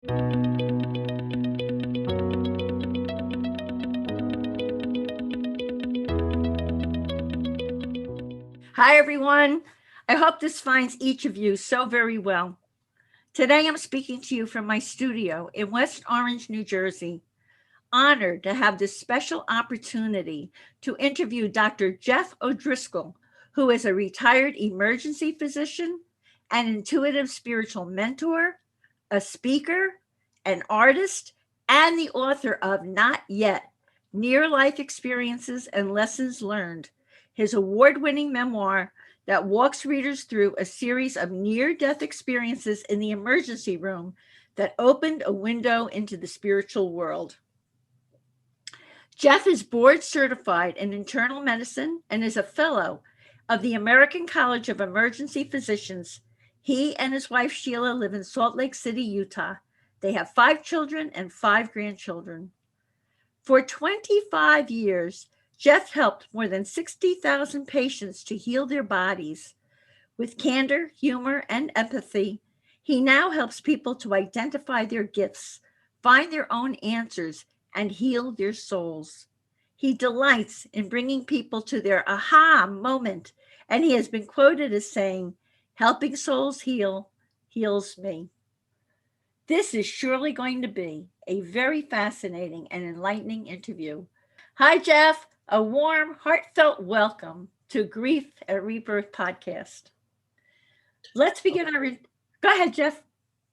Hi, everyone. I hope this finds each of you so very well. Today, I'm speaking to you from my studio in West Orange, New Jersey. Honored to have this special opportunity to interview Dr. Jeff O'Driscoll, who is a retired emergency physician, an intuitive spiritual mentor, a speaker, an artist, and the author of Not Yet: Near Life Experiences and Lessons Learned, his award winning memoir that walks readers through a series of near death experiences in the emergency room that opened a window into the spiritual world. Jeff is board certified in internal medicine and is a fellow of the American College of Emergency Physicians. He and his wife Sheila live in Salt Lake City, Utah. They have 5 children and 5 grandchildren. For 25 years, Jeff helped more than 60,000 patients to heal their bodies. With candor, humor, and empathy, he now helps people to identify their gifts, find their own answers, and heal their souls. He delights in bringing people to their aha moment, and he has been quoted as saying, "Helping souls heal heals me." This is surely going to be a very fascinating and enlightening interview. Hi, Jeff. A warm, heartfelt welcome to Grief at Rebirth podcast. Let's begin our. Go ahead, Jeff.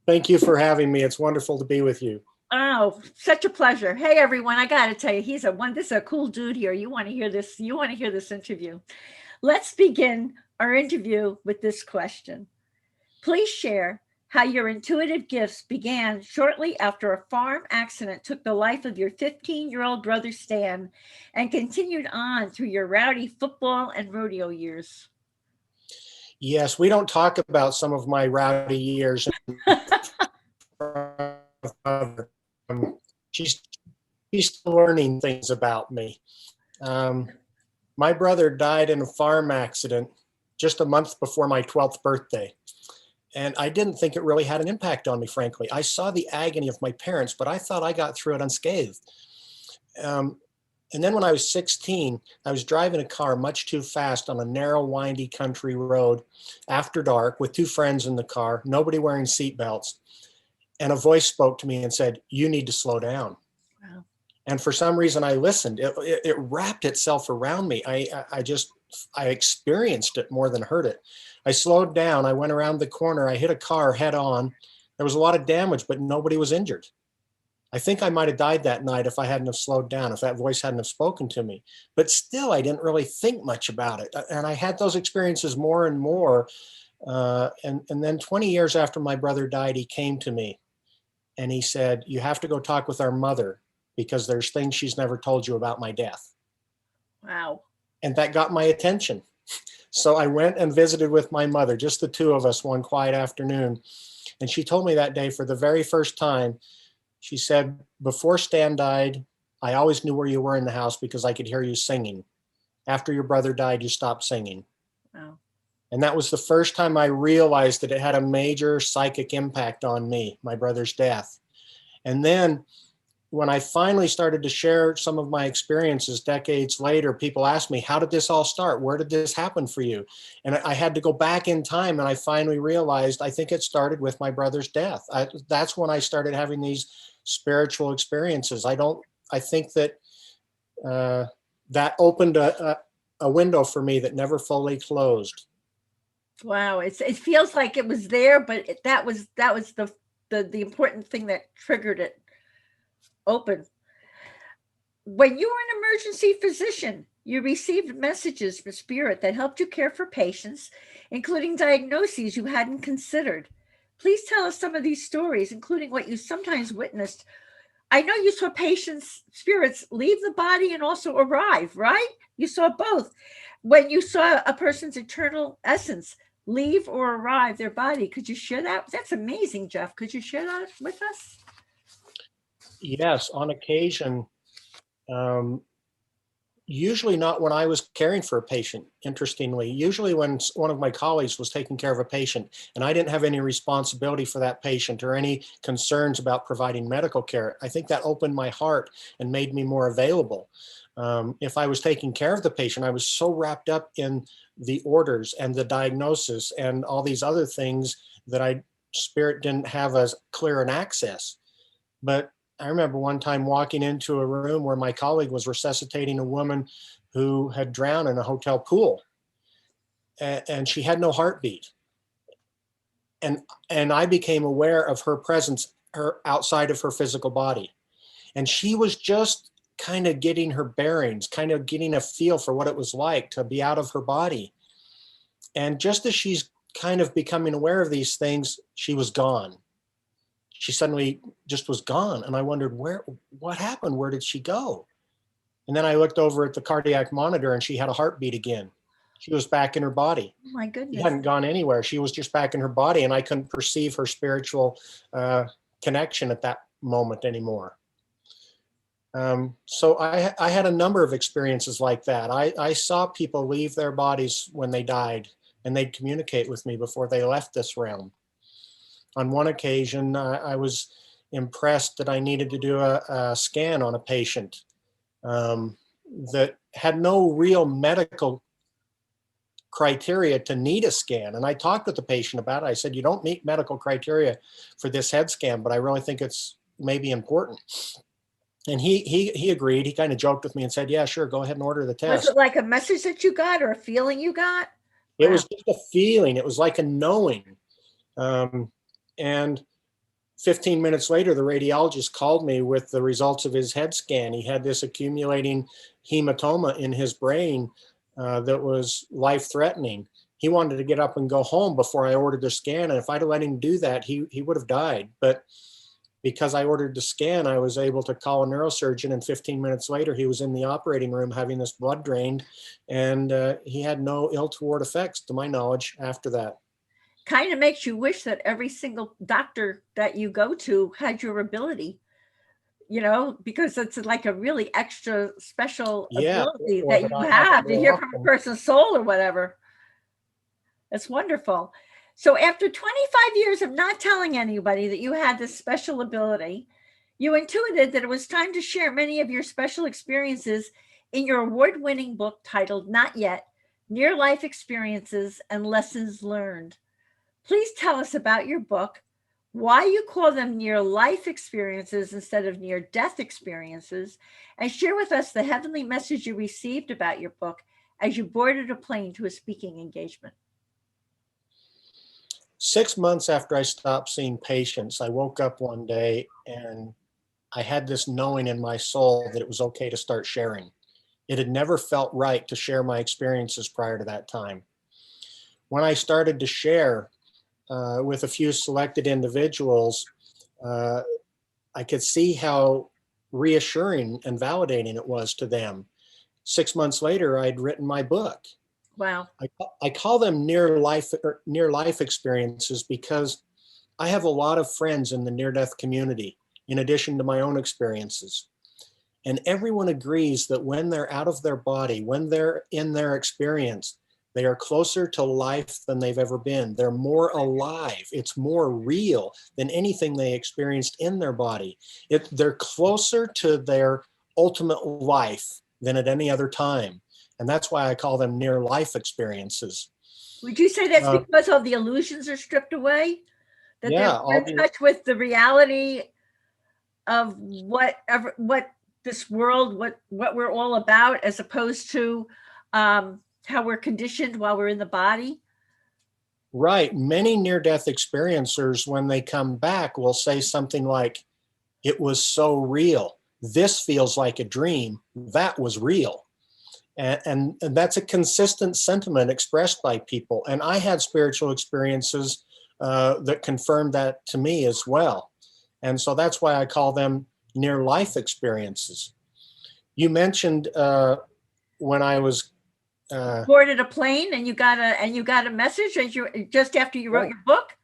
Thank you for having me. It's wonderful to be with you. Oh, such a pleasure. Hey, everyone. I got to tell you, this is a cool dude here. You want to hear this. You want to hear this interview. Let's begin our interview with this question. Please share how your intuitive gifts began shortly after a farm accident took the life of your 15-year-old brother, Stan, and continued on through your rowdy football and rodeo years. Yes, we don't talk about some of my rowdy years. She's still learning things about me. My brother died in a farm accident just a month before my 12th birthday. And I didn't think it really had an impact on me, frankly. I saw the agony of my parents, but I thought I got through it unscathed. And then when I was 16, I was driving a car much too fast on a narrow, windy country road after dark with 2 friends in the car, nobody wearing seatbelts. And a voice spoke to me and said, "You need to slow down." Wow. And for some reason I listened. It wrapped itself around me. I experienced it more than heard it. I slowed down. I went around the corner. I hit a car head on. There was a lot of damage, but nobody was injured. I think I might have died that night if I hadn't have slowed down, if that voice hadn't have spoken to me. But still, I didn't really think much about it. And I had those experiences more and more. And then 20 years after my brother died, he came to me and he said, "You have to go talk with our mother because there's things she's never told you about my death." Wow. And that got my attention. So I went and visited with my mother, just the 2 of us, one quiet afternoon. And she told me that day for the very first time, she said, "Before Stan died, I always knew where you were in the house because I could hear you singing. After your brother died, you stopped singing." Wow. And that was the first time I realized that it had a major psychic impact on me, my brother's death. And then when I finally started to share some of my experiences decades later, people asked me, "How did this all start? Where did this happen for you?" And I had to go back in time, and I finally realized I think it started with my brother's death. That's when I started having these spiritual experiences. I think that that opened a window for me that never fully closed. Wow, it feels like it was there, but that was the important thing that triggered it open. When you were an emergency physician, you received messages from spirit that helped you care for patients, including diagnoses you hadn't considered. Please tell us some of these stories, including what you sometimes witnessed. I know you saw patients' spirits leave the body and also arrive, right? You saw both. When you saw a person's eternal essence leave or arrive their body, could you share that? That's amazing, Jeff. Could you share that with us? Yes, on occasion, Usually not when I was caring for a patient, interestingly. Usually when one of my colleagues was taking care of a patient and I didn't have any responsibility for that patient or any concerns about providing medical care, I think that opened my heart and made me more available. If I was taking care of the patient, I was so wrapped up in the orders and the diagnosis and all these other things that spirit didn't have as clear an access. But I remember one time walking into a room where my colleague was resuscitating a woman who had drowned in a hotel pool, and she had no heartbeat. And I became aware of her presence, her outside of her physical body. And she was just kind of getting her bearings, kind of getting a feel for what it was like to be out of her body. And just as she's kind of becoming aware of these things, she was gone. She suddenly just was gone. And I wondered, what happened? Where did she go? And then I looked over at the cardiac monitor and she had a heartbeat again. She was back in her body. Oh my goodness. She hadn't gone anywhere. She was just back in her body, and I couldn't perceive her spiritual connection at that moment anymore. So I had a number of experiences like that. I saw people leave their bodies when they died, and they'd communicate with me before they left this realm. On one occasion, I was impressed that I needed to do a scan on a patient that had no real medical criteria to need a scan. And I talked with the patient about it. I said, you don't meet medical criteria for this head scan, but I really think it's maybe important. And he agreed. He kind of joked with me and said, yeah, sure, go ahead and order the test. Was it like a message that you got or a feeling you got? It was just a feeling. It was like a knowing. And 15 minutes later, the radiologist called me with the results of his head scan. He had this accumulating hematoma in his brain that was life-threatening. He wanted to get up and go home before I ordered the scan. And if I'd have let him do that, he would have died. But because I ordered the scan, I was able to call a neurosurgeon, and 15 minutes later, he was in the operating room having this blood drained, and he had no ill toward effects, to my knowledge, after that. Kind of makes you wish that every single doctor that you go to had your ability, because it's like a really extra special ability that you have to hear from a person's soul or whatever. That's wonderful. So after 25 years of not telling anybody that you had this special ability, you intuited that it was time to share many of your special experiences in your award-winning book titled Not Yet: Near-Life Experiences and Lessons Learned. Please tell us about your book, why you call them near-life experiences instead of near-death experiences, and share with us the heavenly message you received about your book as you boarded a plane to a speaking engagement. 6 months after I stopped seeing patients, I woke up one day and I had this knowing in my soul that it was okay to start sharing. It had never felt right to share my experiences prior to that time. When I started to share with a few selected individuals, I could see how reassuring and validating it was to them. 6 months later, I'd written my book. Wow. I call them near life experiences because I have a lot of friends in the near-death community, in addition to my own experiences. And everyone agrees that when they're out of their body, when they're in their experience, they are closer to life than they've ever been. They're more alive. It's more real than anything they experienced in their body. They're closer to their ultimate life than at any other time. And that's why I call them near life experiences. Would you say that's because all the illusions are stripped away? That yeah, they're in touch with the reality of what this world, what we're all about, as opposed to how we're conditioned while we're in the body? Right. Many near-death experiencers, when they come back, will say something like, it was so real. This feels like a dream. That was real. And that's a consistent sentiment expressed by people. And I had spiritual experiences that confirmed that to me as well. And so that's why I call them near-life experiences. You mentioned when I was boarded a plane and you got a message just after you wrote your book?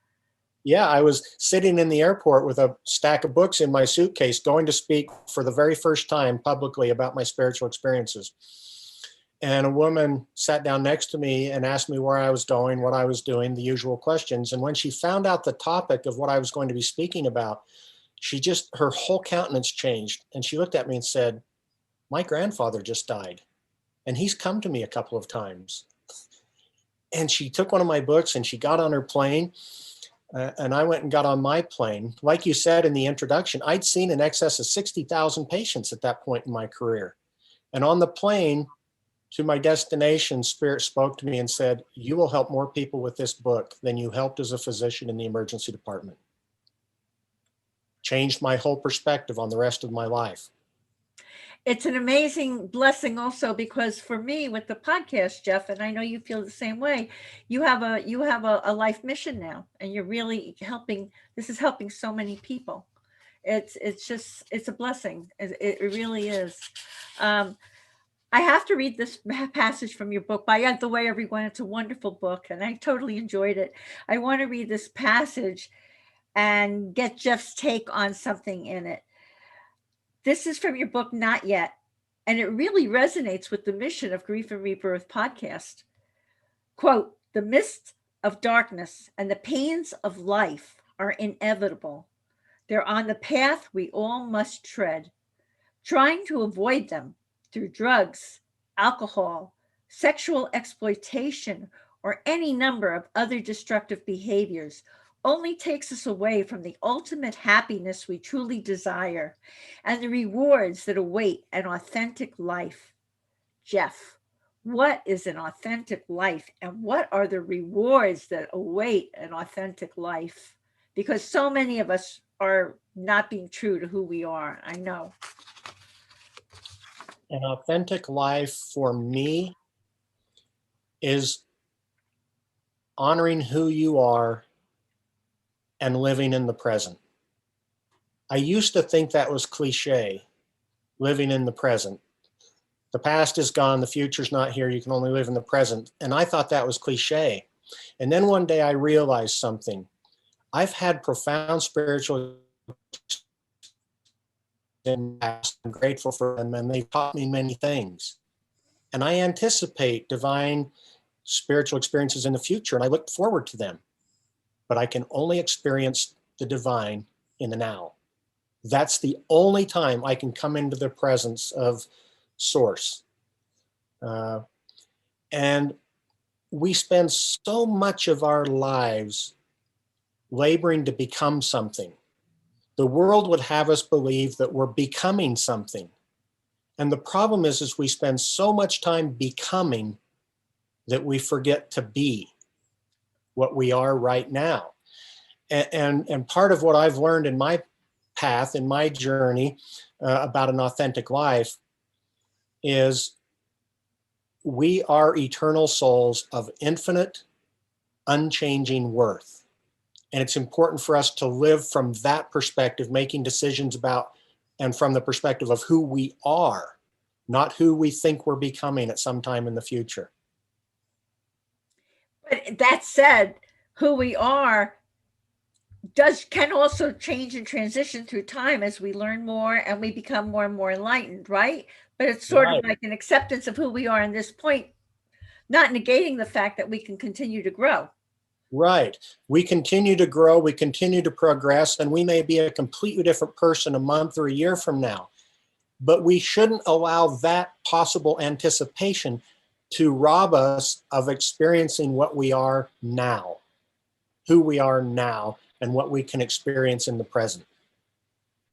Yeah, I was sitting in the airport with a stack of books in my suitcase, going to speak for the very first time publicly about my spiritual experiences. And a woman sat down next to me and asked me where I was going, what I was doing, the usual questions. And when she found out the topic of what I was going to be speaking about, her whole countenance changed. And she looked at me and said, "My grandfather just died, and he's come to me a couple of times." And she took one of my books and she got on her plane. And I went and got on my plane. Like you said in the introduction, I'd seen in excess of 60,000 patients at that point in my career. And on the plane to my destination, Spirit spoke to me and said, "You will help more people with this book than you helped as a physician in the emergency department." Changed my whole perspective on the rest of my life. It's an amazing blessing also, because for me with the podcast, Jeff, and I know you feel the same way, you have a life mission now, and you're really helping. This is helping so many people. It's a blessing. It really is. I have to read this passage from your book. By the way, everyone, it's a wonderful book, and I totally enjoyed it. I want to read this passage and get Jeff's take on something in it. This is from your book, Not Yet, and it really resonates with the mission of Grief and Rebirth podcast. Quote, "The mist of darkness and the pains of life are inevitable. They're on the path we all must tread. Trying to avoid them through drugs, alcohol, sexual exploitation, or any number of other destructive behaviors only takes us away from the ultimate happiness we truly desire and the rewards that await an authentic life." Jeff, what is an authentic life, and what are the rewards that await an authentic life? Because so many of us are not being true to who we are. I know. An authentic life for me is honoring who you are and living in the present. I used to think that was cliche, living in the present. The past is gone, the future's not here, you can only live in the present. And I thought that was cliche. And then one day I realized something. I've had profound spiritual and I'm grateful for them, and they've taught me many things. And I anticipate divine spiritual experiences in the future, and I look forward to them. But I can only experience the divine in the now. That's the only time I can come into the presence of Source. And we spend so much of our lives laboring to become something. The world would have us believe that we're becoming something. And the problem is we spend so much time becoming that we forget to be what we are right now. And part of what I've learned in my path, in my journey about an authentic life, is we are eternal souls of infinite, unchanging worth. And it's important for us to live from that perspective, making decisions about and from the perspective of who we are, not who we think we're becoming at some time in the future. But that said, who we are can also change and transition through time as we learn more and we become more and more enlightened, right? But it's sort of like an acceptance of who we are in this point, not negating the fact that we can continue to grow. Right. We continue to grow, we continue to progress, and we may be a completely different person a month or a year from now. But we shouldn't allow that possible anticipation to rob us of experiencing what we are now, who we are now, and what we can experience in the present.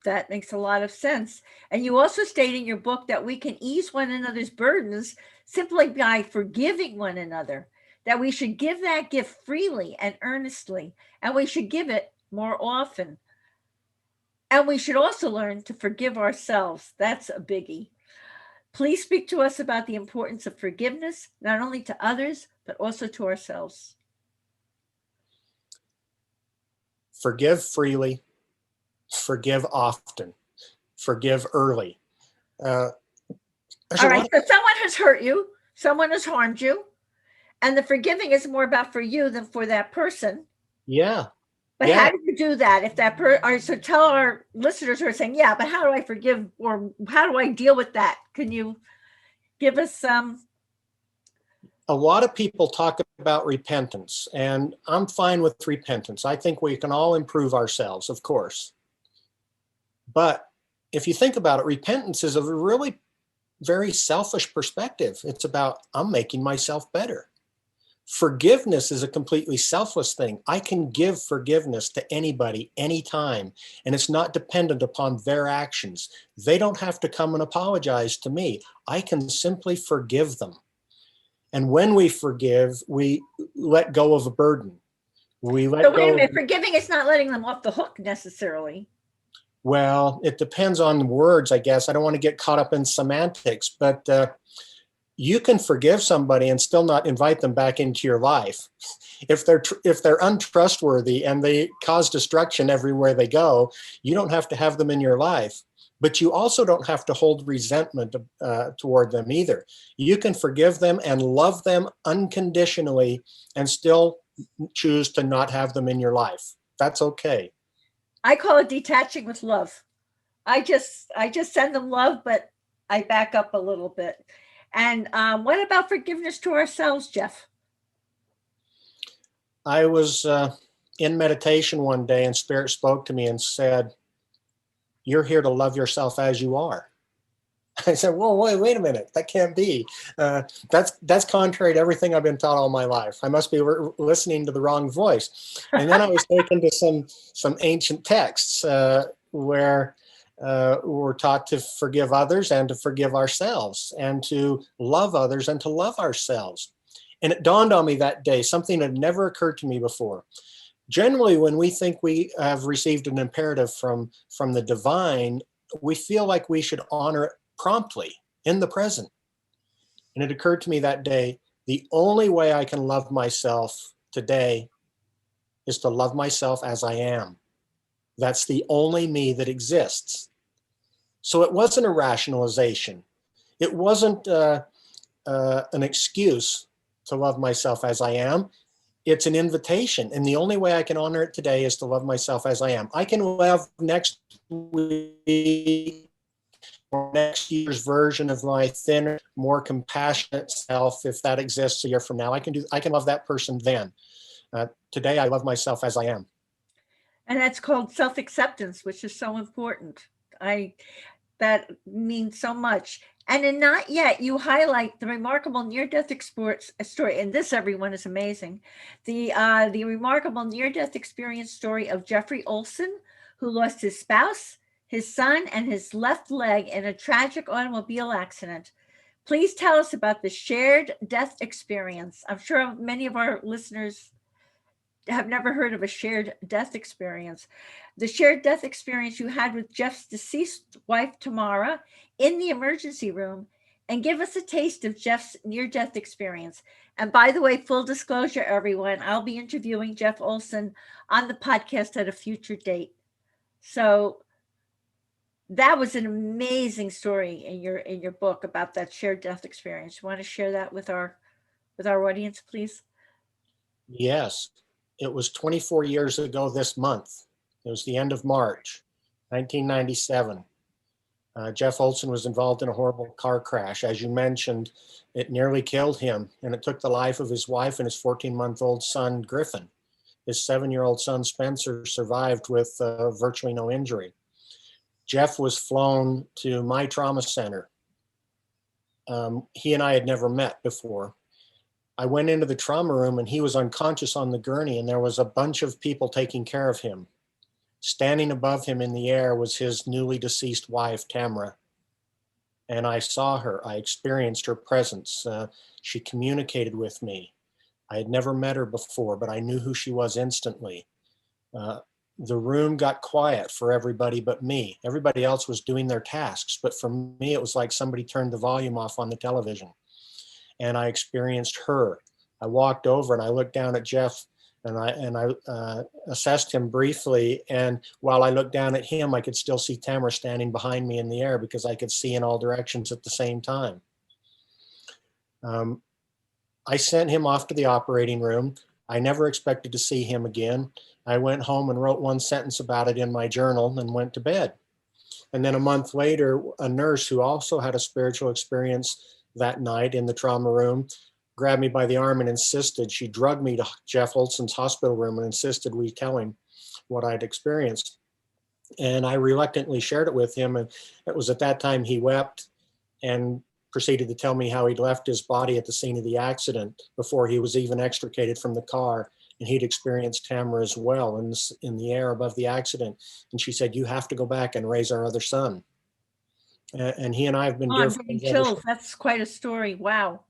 That makes a lot of sense. And you also state in your book that we can ease one another's burdens simply by forgiving one another, that we should give that gift freely and earnestly, and we should give it more often. And we should also learn to forgive ourselves. That's a biggie. Please speak to us about the importance of forgiveness, not only to others, but also to ourselves. Forgive freely, forgive often, forgive early. All right, so someone has hurt you, someone has harmed you, and the forgiving is more about for you than for that person. Yeah. But how do you do that? If that so tell our listeners who are saying, yeah, but how do I forgive, or how do I deal with that? Can you give us some a lot of people talk about repentance, and I'm fine with repentance. I think we can all improve ourselves, of course. But if you think about it, repentance is a really very selfish perspective. It's about, I'm making myself better. Forgiveness is a completely selfless thing. I can give forgiveness to anybody, anytime, and it's not dependent upon their actions. They don't have to come and apologize to me. I can simply forgive them. And when we forgive, we let go of a burden. We So let wait a go. minute, forgiving is not letting them off the hook necessarily. Well, it depends on the words, I guess. I don't want to get caught up in semantics, but you can forgive somebody and still not invite them back into your life. If they're untrustworthy and they cause destruction everywhere they go, you don't have to have them in your life. But you also don't have to hold resentment toward them either. You can forgive them and love them unconditionally and still choose to not have them in your life. That's okay. I call it detaching with love. I just send them love, but I back up a little bit. And what about forgiveness to ourselves, Jeff? I was in meditation one day and Spirit spoke to me and said, "You're here to love yourself as you are." I said, "Whoa, wait a minute. That can't be. That's contrary to everything I've been taught all my life. I must be listening to the wrong voice." And then I was taken to some ancient texts where we're taught to forgive others and to forgive ourselves and to love others and to love ourselves. And it dawned on me that day, something that had never occurred to me before. Generally, when we think we have received an imperative from the divine, we feel like we should honor it promptly in the present. And it occurred to me that day, the only way I can love myself today is to love myself as I am. That's the only me that exists. So it wasn't a rationalization. It wasn't an excuse to love myself as I am. It's an invitation. And the only way I can honor it today is to love myself as I am. I can love next week or next year's version of my thinner, more compassionate self, if that exists a year from now. I can love that person then. Today, I love myself as I am. And that's called self-acceptance, which is so important. That means so much. And in Not Yet, you highlight the remarkable near-death story, and this, everyone, is amazing. The remarkable near-death experience story of Jeffrey Olson, who lost his spouse, his son, and his left leg in a tragic automobile accident. Please tell us about the shared death experience. I'm sure many of our listeners have never heard of a shared death experience. The shared death experience you had with Jeff's deceased wife, Tamara, in the emergency room, and give us a taste of Jeff's near-death experience. And by the way, full disclosure, everyone, I'll be interviewing Jeff Olson on the podcast at a future date. So that was an amazing story in your book about that shared death experience. You want to share that with our audience, please? Yes, it was 24 years ago this month. It was the end of March, 1997. Jeff Olson was involved in a horrible car crash. As you mentioned, it nearly killed him, and it took the life of his wife and his 14-month-old son, Griffin. His 7-year-old son, Spencer, survived with virtually no injury. Jeff was flown to my trauma center. He and I had never met before. I went into the trauma room and he was unconscious on the gurney, and there was a bunch of people taking care of him. Standing above him in the air was his newly deceased wife, Tamara. And I saw her. I experienced her presence. She communicated with me. I had never met her before, but I knew who she was instantly. The room got quiet for everybody but me. Everybody else was doing their tasks, but for me, it was like somebody turned the volume off on the television. And I experienced her. I walked over and I looked down at Jeff, and I assessed him briefly. And while I looked down at him, I could still see Tamara standing behind me in the air because I could see in all directions at the same time. I sent him off to the operating room. I never expected to see him again. I went home and wrote one sentence about it in my journal and went to bed. And then a month later, a nurse who also had a spiritual experience that night in the trauma room grabbed me by the arm and insisted, she drugged me to Jeff Olson's hospital room and insisted we tell him what I'd experienced. And I reluctantly shared it with him. And it was at that time he wept and proceeded to tell me how he'd left his body at the scene of the accident before he was even extricated from the car. And he'd experienced Tamara as well in the air above the accident. And she said, "You have to go back and raise our other son." And he and I have been Oh, dear I'm getting friends ever chills. since. That's quite a story. Wow.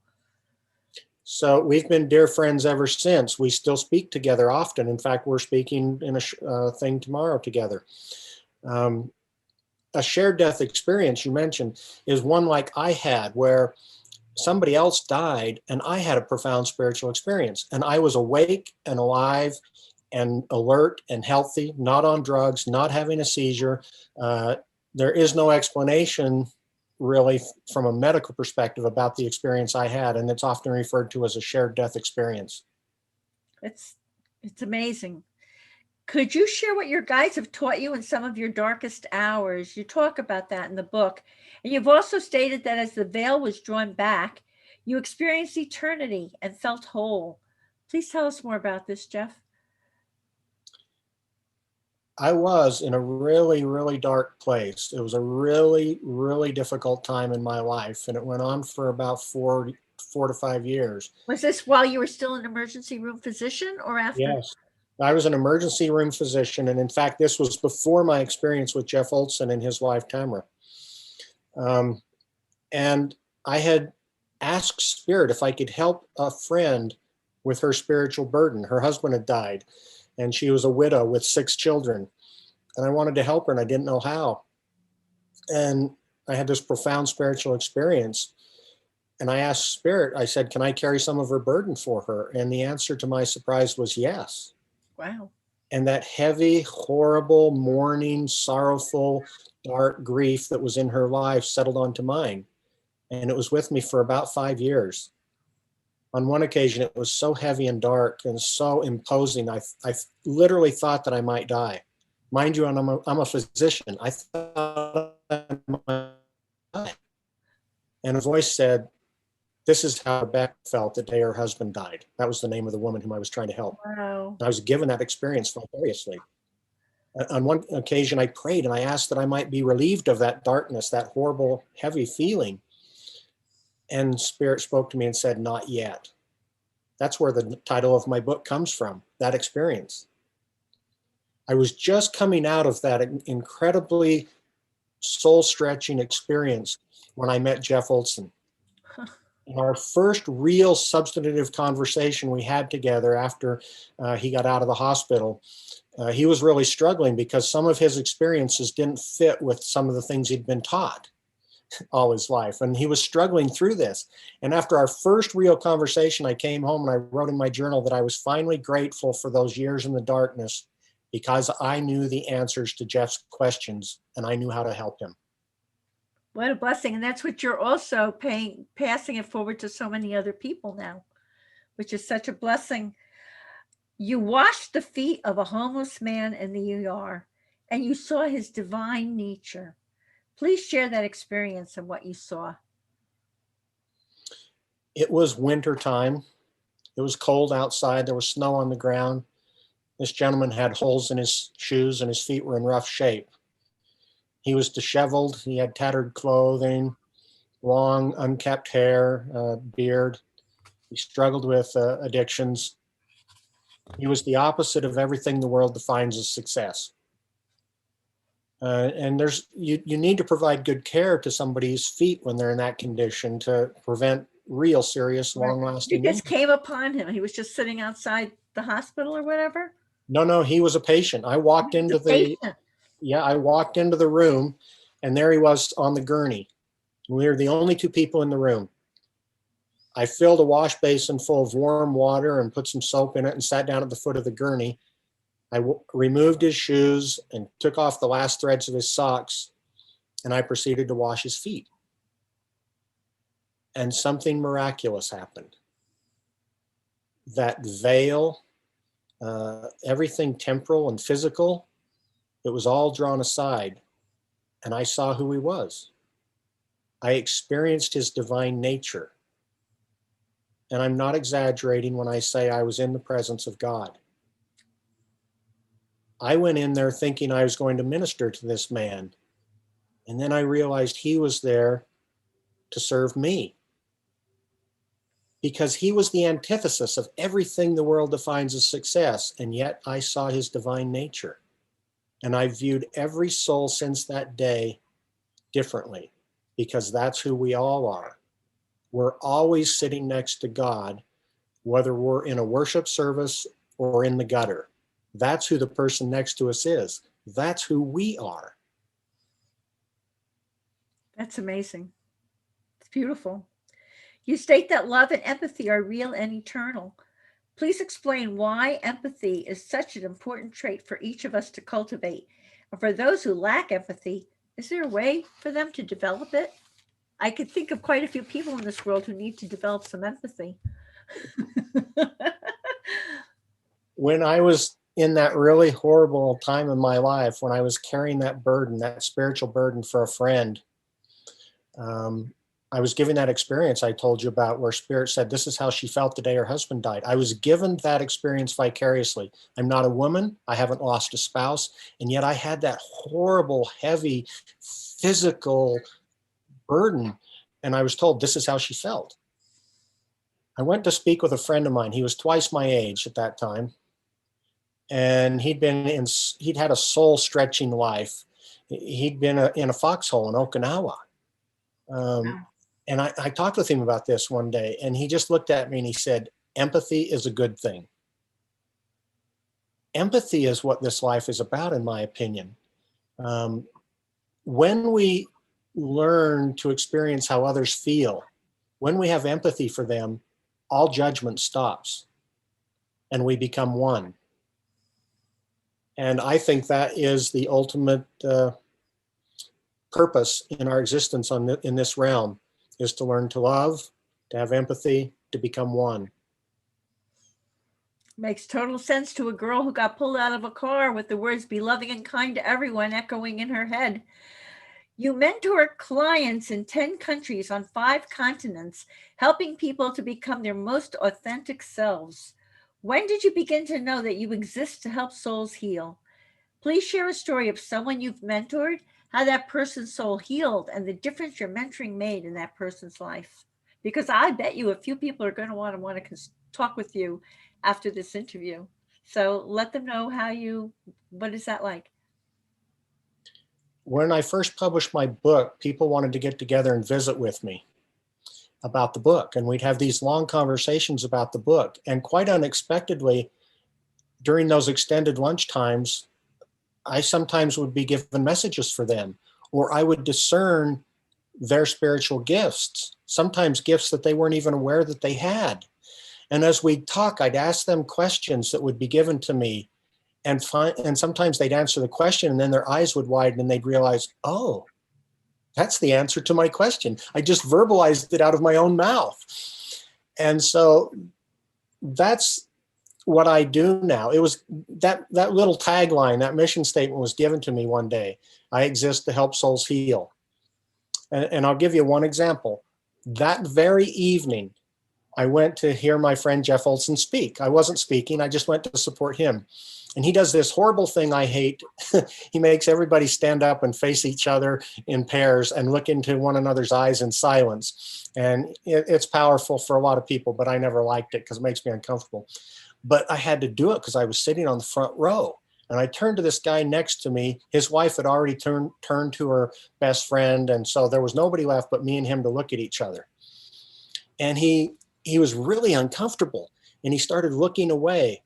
So we've been dear friends ever since. We still speak together often. In fact, we're speaking in a thing tomorrow together. Um, a shared death experience you mentioned is one like I had, where somebody else died and I had a profound spiritual experience, and I was awake and alive and alert and healthy, not on drugs, not having a seizure. There is no explanation really from a medical perspective about the experience I had, and it's often referred to as a shared death experience. It's it's amazing. Could you share what your guides have taught you in some of your darkest hours? You talk about that in the book. And you've also stated that as the veil was drawn back, you experienced eternity and felt whole. Please tell us more about this, Jeff. I was in a really, really dark place. It was a really, really difficult time in my life, and it went on for about 4 to 5 years. Was this while you were still an emergency room physician or after? Yes. I was an emergency room physician, and in fact, this was before my experience with Jeff Olson and his wife, Tamara. Um, and I had asked Spirit if I could help a friend with her spiritual burden. Her husband had died, and she was a widow with 6 children. And I wanted to help her, and I didn't know how. And I had this profound spiritual experience. And I asked Spirit, I said, "Can I carry some of her burden for her?" And the answer to my surprise was yes. Wow. And that heavy, horrible, mourning, sorrowful, dark grief that was in her life settled onto mine. And it was with me for about 5 years. On one occasion, it was so heavy and dark and so imposing, I literally thought that I might die. Mind you, I'm a physician. I thought I might die. And a voice said, "This is how Rebecca felt the day her husband died." That was the name of the woman whom I was trying to help. Wow. And I was given that experience vicariously. On one occasion, I prayed and I asked that I might be relieved of that darkness, that horrible, heavy feeling. And Spirit spoke to me and said, "Not yet." That's where the title of my book comes from, that experience. I was just coming out of that incredibly soul-stretching experience when I met Jeff Olson. Our first real substantive conversation we had together after he got out of the hospital, he was really struggling because some of his experiences didn't fit with some of the things he'd been taught all his life. And he was struggling through this. And after our first real conversation, I came home and I wrote in my journal that I was finally grateful for those years in the darkness because I knew the answers to Jeff's questions and I knew how to help him. What a blessing. And that's what you're also passing it forward to so many other people now, which is such a blessing. You washed the feet of a homeless man in the ER and you saw his divine nature. Please share that experience and what you saw. It was winter time. It was cold outside. There was snow on the ground. This gentleman had holes in his shoes and his feet were in rough shape. He was disheveled. He had tattered clothing, long, unkept hair, beard. He struggled with addictions. He was the opposite of everything the world defines as success. And you need to provide good care to somebody's feet when they're in that condition to prevent real serious, You long-lasting just injury. came upon him. He was just sitting outside the hospital or whatever. No, he was a patient. I walked He was into a patient. I walked into the room and there he was on the gurney. We were the only 2 people in the room. I filled a wash basin full of warm water and put some soap in it and sat down at the foot of the gurney. I removed his shoes and took off the last threads of his socks, and I proceeded to wash his feet. And something miraculous happened. That veil, everything temporal and physical, it was all drawn aside, and I saw who he was. I experienced his divine nature. And I'm not exaggerating when I say I was in the presence of God. I went in there thinking I was going to minister to this man. And then I realized he was there to serve me, because he was the antithesis of everything the world defines as success. And yet I saw his divine nature. And I viewed every soul since that day differently, because that's who we all are. We're always sitting next to God, whether we're in a worship service or in the gutter. That's who the person next to us is. That's who we are. That's amazing. It's beautiful. You state that love and empathy are real and eternal. Please explain why empathy is such an important trait for each of us to cultivate. And for those who lack empathy, is there a way for them to develop it? I could think of quite a few people in this world who need to develop some empathy. When I was in that really horrible time in my life, when I was carrying that burden, that spiritual burden for a friend, I was given that experience I told you about, where Spirit said, this is how she felt the day her husband died. I was given that experience vicariously. I'm not a woman. I haven't lost a spouse. And yet I had that horrible, heavy, physical burden. And I was told, this is how she felt. I went to speak with a friend of mine. He was twice my age at that time. And he'd had a soul stretching life. He'd been in a foxhole in Okinawa. And I talked with him about this one day, and he just looked at me and he said, empathy is a good thing. Empathy is what this life is about, in my opinion. When we learn to experience how others feel, when we have empathy for them, all judgment stops and we become one. And I think that is the ultimate purpose in our existence in this realm, is to learn to love, to have empathy, to become one. Makes total sense to a girl who got pulled out of a car with the words, be loving and kind to everyone, echoing in her head. You mentor clients in 10 countries on 5 continents, helping people to become their most authentic selves. When did you begin to know that you exist to help souls heal? Please share a story of someone you've mentored, how that person's soul healed, and the difference your mentoring made in that person's life. Because I bet you a few people are going to want to talk with you after this interview. So let them know what is that like? When I first published my book, people wanted to get together and visit with me about the book. And we'd have these long conversations about the book. And quite unexpectedly, during those extended lunch times, I sometimes would be given messages for them, or I would discern their spiritual gifts, sometimes gifts that they weren't even aware that they had. And as we'd talk, I'd ask them questions that would be given to me, and sometimes they'd answer the question and then their eyes would widen and they'd realize, oh, that's the answer to my question. I just verbalized it out of my own mouth. And so that's what I do now. It was that little tagline, that mission statement was given to me one day. I exist to help souls heal. And I'll give you one example. That very evening, I went to hear my friend Jeff Olson speak. I wasn't speaking, I just went to support him. And he does this horrible thing I hate. He makes everybody stand up and face each other in pairs and look into one another's eyes in silence. And it's powerful for a lot of people, but I never liked it because it makes me uncomfortable. But I had to do it because I was sitting on the front row. And I turned to this guy next to me. His wife had already turned to her best friend. And so there was nobody left but me and him to look at each other. And he was really uncomfortable. And he started looking away.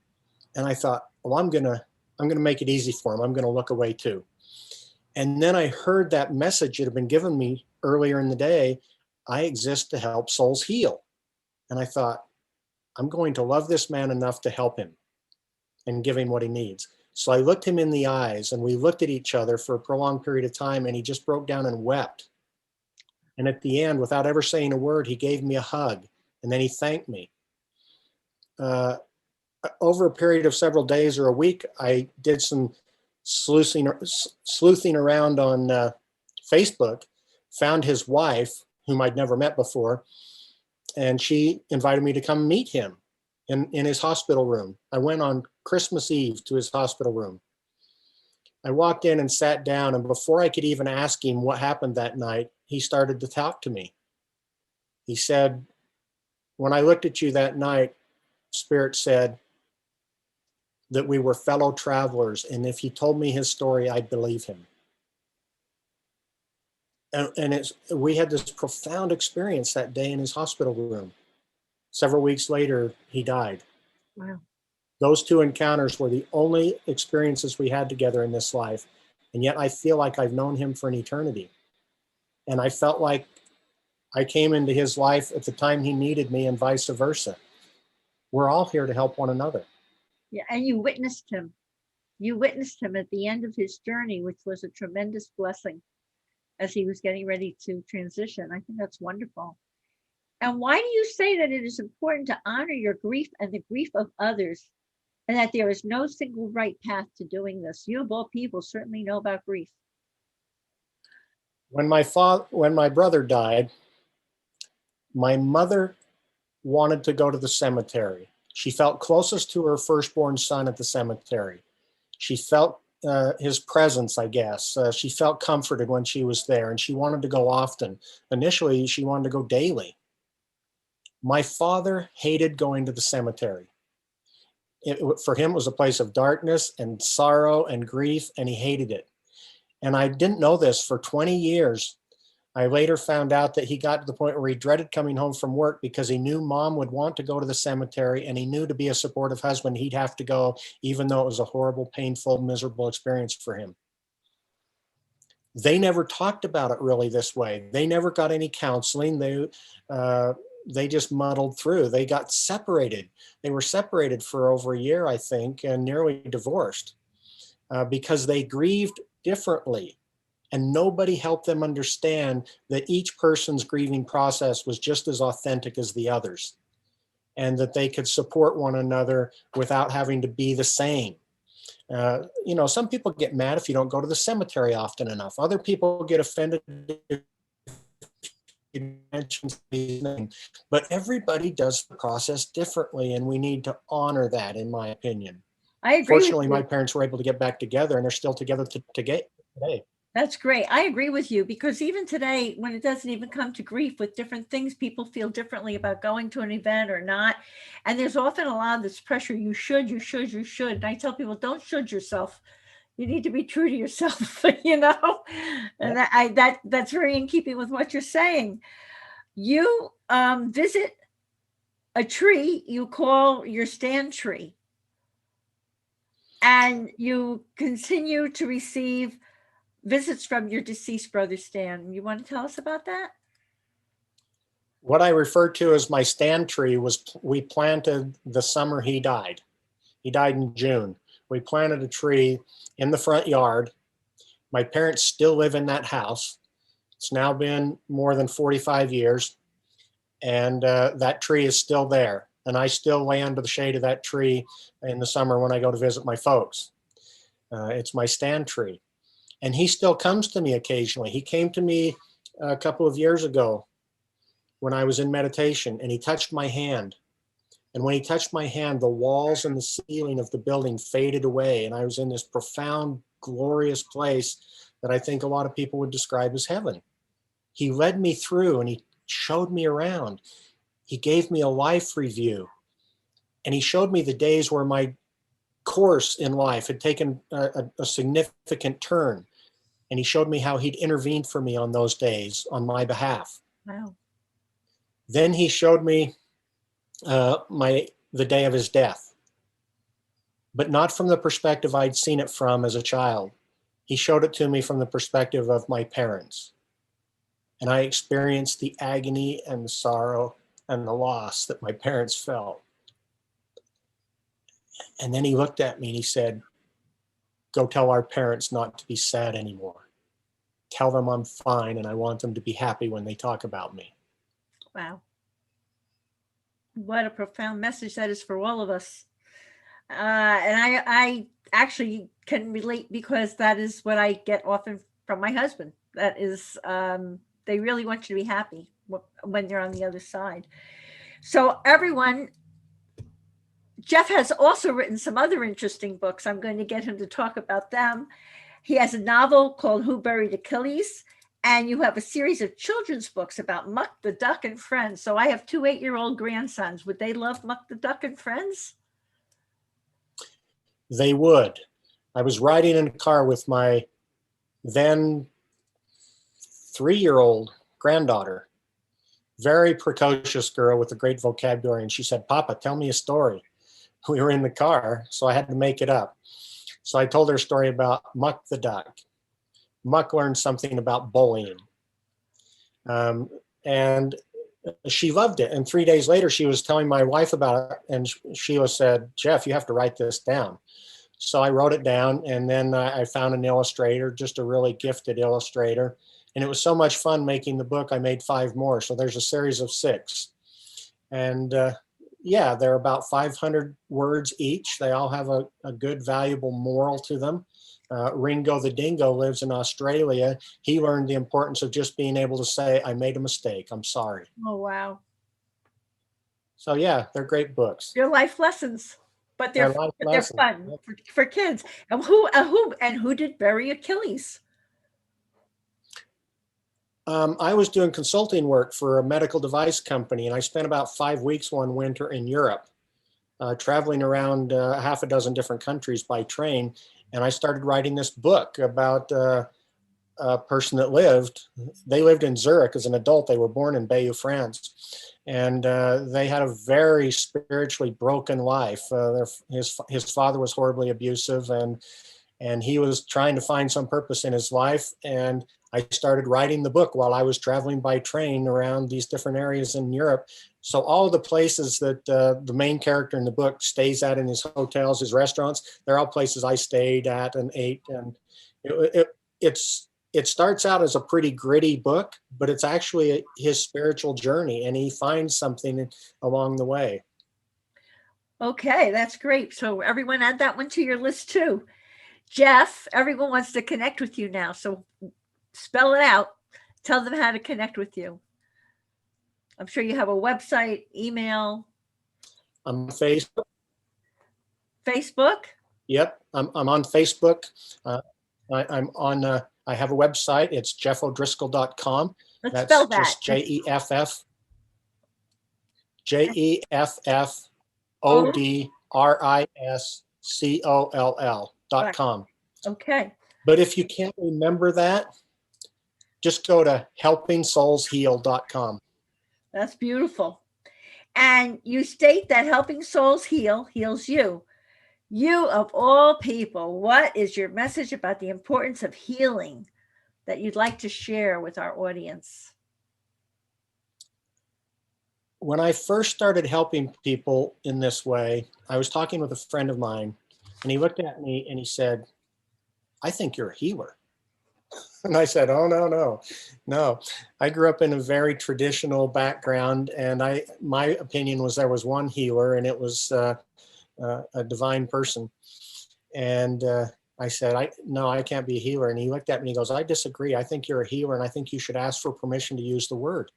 And I thought, well, I'm gonna make it easy for him. I'm gonna look away too. And then I heard that message that had been given me earlier in the day. I exist to help souls heal. And I thought, I'm going to love this man enough to help him and give him what he needs. So I looked him in the eyes and we looked at each other for a prolonged period of time, and he just broke down and wept. And at the end, without ever saying a word, he gave me a hug and then he thanked me. Over a period of several days or a week, I did some sleuthing around on Facebook, found his wife, whom I'd never met before, and she invited me to come meet him in his hospital room. I went on Christmas Eve to his hospital room. I walked in and sat down, and before I could even ask him what happened that night, he started to talk to me. He said, "When I looked at you that night, Spirit said that we were fellow travelers, and if he told me his story, I'd believe him." And we had this profound experience that day in his hospital room. Several weeks later, he died. Wow. Those two encounters were the only experiences we had together in this life. And yet I feel like I've known him for an eternity. And I felt like I came into his life at the time he needed me, and vice versa. We're all here to help one another. Yeah, and you witnessed him. You witnessed him at the end of his journey, which was a tremendous blessing as he was getting ready to transition. I think that's wonderful. And why do you say that it is important to honor your grief and the grief of others, and that there is no single right path to doing this? You of all people certainly know about grief. When my brother died, my mother wanted to go to the cemetery. She felt closest to her firstborn son at the cemetery. She felt his presence, I guess. She felt comforted when she was there, and she wanted to go often. Initially, she wanted to go daily. My father hated going to the cemetery. For him, it was a place of darkness and sorrow and grief, and he hated it. And I didn't know this for 20 years. I later found out that he got to the point where he dreaded coming home from work because he knew mom would want to go to the cemetery, and he knew to be a supportive husband, he'd have to go, even though it was a horrible, painful, miserable experience for him. They never talked about it really this way. They never got any counseling. They just muddled through. They got separated. They were separated for over a year, I think, and nearly divorced because they grieved differently. And nobody helped them understand that each person's grieving process was just as authentic as the others, and that they could support one another without having to be the same. Some people get mad if you don't go to the cemetery often enough. Other people get offended if you mention his name. But everybody does the process differently, and we need to honor that, in my opinion. I agree. Fortunately, my parents were able to get back together, and they're still together today. That's great. I agree with you, because even today, when it doesn't even come to grief with different things, people feel differently about going to an event or not. And there's often a lot of this pressure. You should. And I tell people, don't should yourself. You need to be true to yourself, and that's very in keeping with what you're saying. You visit a tree you call your stand tree, and you continue to receive visits from your deceased brother Stan. You want to tell us about that? What I refer to as my stand tree was we planted the summer he died. He died in June. We planted a tree in the front yard. My parents still live in that house. It's now been more than 45 years, and that tree is still there. And I still lay under the shade of that tree in the summer when I go to visit my folks. It's my stand tree. And he still comes to me occasionally. He came to me a couple of years ago when I was in meditation, and he touched my hand. And when he touched my hand, the walls and the ceiling of the building faded away. And I was in this profound, glorious place that I think a lot of people would describe as heaven. He led me through, and he showed me around. He gave me a life review, and he showed me the days where my course in life had taken a significant turn. And he showed me how he'd intervened for me on those days on my behalf. Wow. Then he showed me the day of his death, but not from the perspective I'd seen it from as a child. He showed it to me from the perspective of my parents. And I experienced the agony and the sorrow and the loss that my parents felt. And then he looked at me and he said, "Go tell our parents not to be sad anymore. Tell them I'm fine, and I want them to be happy when they talk about me." Wow. What a profound message that is for all of us. And I actually can relate, because that is what I get often from my husband. That is They really want you to be happy when they're on the other side. So everyone, Jeff has also written some other interesting books. I'm going to get him to talk about them. He has a novel called Who Buried Achilles? And you have a series of children's books about Muck the Duck and Friends. So I have two 8-year-old grandsons. Would they love Muck the Duck and Friends? They would. I was riding in a car with my then 3-year-old granddaughter, very precocious girl with a great vocabulary. And she said, "Papa, tell me a story." We were in the car, so I had to make it up. So I told her a story about Muck the Duck. Muck learned something about bullying. And she loved it. And 3 days later, she was telling my wife about it. And Sheila said, "Jeff, you have to write this down." So I wrote it down. And then I found an illustrator, just a really gifted illustrator. And it was so much fun making the book. I made 5 more. So there's a series of 6. And yeah, they're about 500 words each. They all have a good, valuable moral to them. Ringo the dingo lives in Australia. He learned the importance of just being able to say, "I made a mistake. I'm sorry." Oh, wow. So yeah, they're great books. They're life lessons, but They're they're life but they're lessons. fun for kids. And who did bury Achilles? I was doing consulting work for a medical device company, and I spent about 5 weeks one winter in Europe, traveling around half a dozen different countries by train. And I started writing this book about a person that they lived in Zurich as an adult. They were born in Bayeux, France. And they had a very spiritually broken life. His father was horribly abusive, and he was trying to find some purpose in his life. And I started writing the book while I was traveling by train around these different areas in Europe. So all the places that the main character in the book stays at in his hotels, his restaurants, they're all places I stayed at and ate. And it starts out as a pretty gritty book, but it's actually his spiritual journey, and he finds something along the way. Okay, that's great. So everyone add that one to your list too. Jeff, everyone wants to connect with you now. So spell it out. Tell them how to connect with you. I'm sure you have a website, email. I'm on Facebook. Facebook? Yep, I'm on Facebook. I'm on. I have a website. It's jeffodriscoll.com. Let's That's spell that. just JEFFODRISCOLL.com. Okay. But if you can't remember that, just go to helpingsoulsheal.com. That's beautiful. And you state that helping souls heals you. You, of all people, what is your message about the importance of healing that you'd like to share with our audience? When I first started helping people in this way, I was talking with a friend of mine, and he looked at me and he said, "I think you're a healer." And I said, "Oh, no. I grew up in a very traditional background, and my opinion was there was one healer, and it was a divine person." And I said, "No, I can't be a healer." And he looked at me and he goes, "I disagree. I think you're a healer, and I think you should ask for permission to use the word."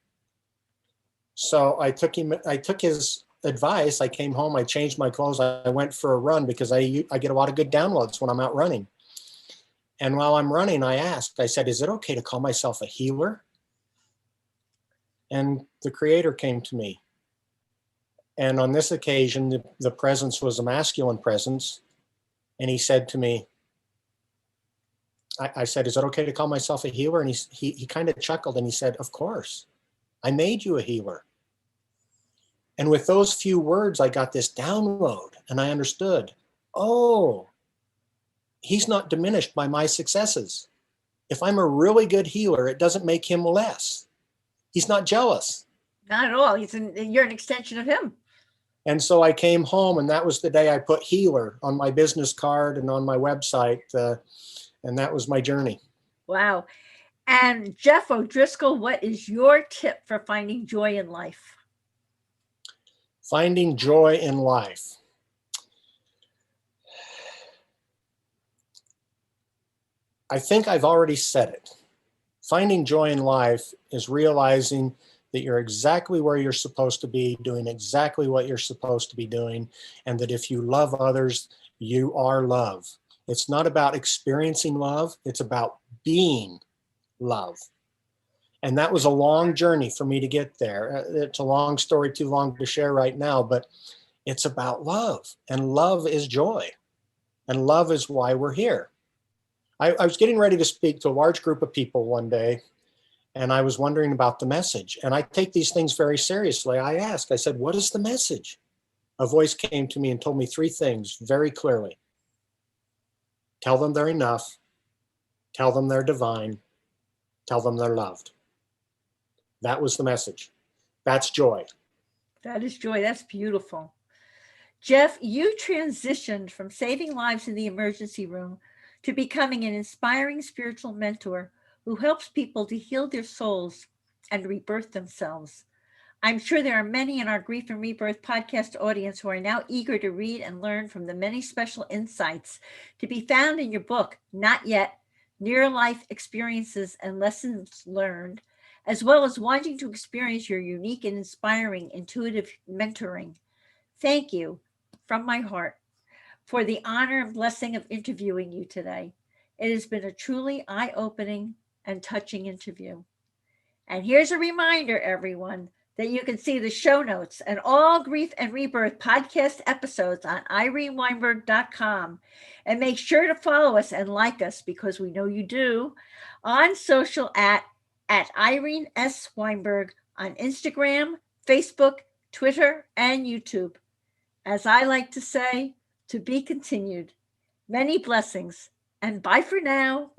So I took his advice. I came home, I changed my clothes, I went for a run because I get a lot of good downloads when I'm out running. And while I'm running, I said, "Is it okay to call myself a healer?" And the creator came to me. And on this occasion, the presence was a masculine presence. And he said to me, I said, "Is it okay to call myself a healer?" And he kind of chuckled and he said, "Of course. I made you a healer." And with those few words, I got this download and I understood, oh, he's not diminished by my successes. If I'm a really good healer, it doesn't make him less. He's not jealous. Not at all. You're an extension of him. And so I came home, and that was the day I put healer on my business card and on my website. And that was my journey. Wow. And Jeff O'Driscoll, what is your tip for finding joy in life? Finding joy in life. I think I've already said it. Finding joy in life is realizing that you're exactly where you're supposed to be, doing exactly what you're supposed to be doing, and that if you love others, you are love. It's not about experiencing love, it's about being love. And that was a long journey for me to get there. It's a long story, too long to share right now, but it's about love. And love is joy. And love is why we're here. I was getting ready to speak to a large group of people one day, and I was wondering about the message. And I take these things very seriously. I said, what is the message? A voice came to me and told me three things very clearly. Tell them they're enough. Tell them they're divine. Tell them they're loved. That was the message. That's joy. That is joy. That's beautiful. Jeff, you transitioned from saving lives in the emergency room to becoming an inspiring spiritual mentor who helps people to heal their souls and rebirth themselves. I'm sure there are many in our Grief and Rebirth podcast audience who are now eager to read and learn from the many special insights to be found in your book, Not Yet, Near Life Experiences and Lessons Learned, as well as wanting to experience your unique and inspiring intuitive mentoring. Thank you from my heart for the honor and blessing of interviewing you today. It has been a truly eye-opening and touching interview. And here's a reminder, everyone, that you can see the show notes and all Grief and Rebirth podcast episodes on ireneweinberg.com. And make sure to follow us and like us, because we know you do, on social at Irene S. Weinberg on Instagram, Facebook, Twitter, and YouTube. As I like to say, to be continued. Many blessings, and bye for now.